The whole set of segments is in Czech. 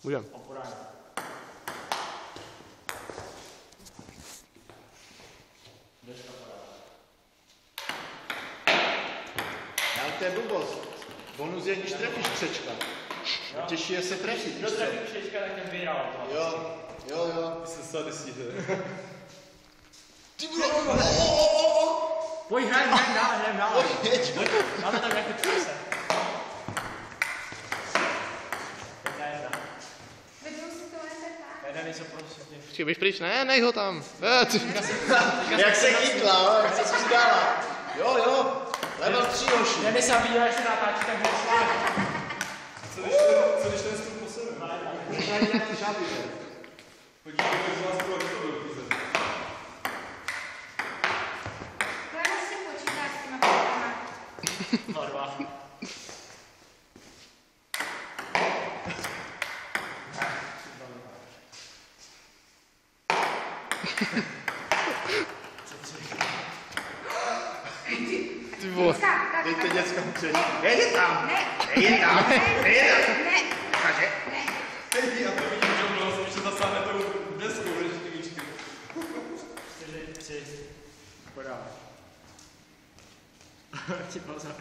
Můžem. Ale to je blbost. Bonus je, když trefíš křečka. Těžší je se trefit. Kdo trefí křečka, tak ten vyhrál. Jo. Ty se tady stíte. Ty vole, Pojď, hrajeme dál. jeď. Máme tam nějaké čase. Jde něco prostě. Počkej, běž pryč, ne, nech ho tam. Jak se chytla, jak se přidala. Jo. Level 3, hoši. Nezabíjí, až se natáčí, tak nesláš. Co když ten stůl posune? Podívejte, jak z vás bylo to byl pízen. Právě si počítá s těma pětama. No, 2. Ty vole. Dejte dětskám křečku. Nejde tam. Ne. Nejde tam. Ne. Kaže. Já to vidím, že mnou jsem ještě zasáhne tou deskou, než ty míčky. 4, 3. Podám. Ti pozor.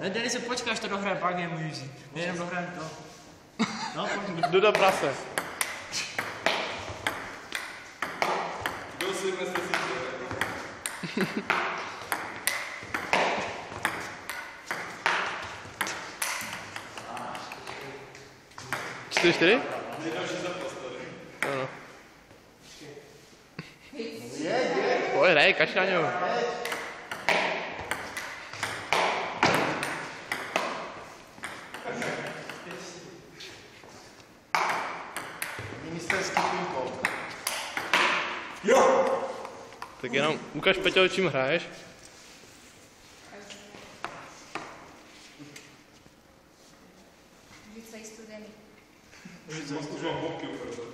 Ne, Denis, počkej, až to dohrajem, pak je můžu vzít. My jenom dohrajem to. No, pojď. Jdu do prase. Byl si dnes nesíte. 4-4? Další zápas tady. Ano. Pojď, hej, kač na něho. Ministerský ping-pong. Jo! Tak jenom ukaž, Peťo, čím hraješ. Vždyť se jí studený. Už mám boky ukázat.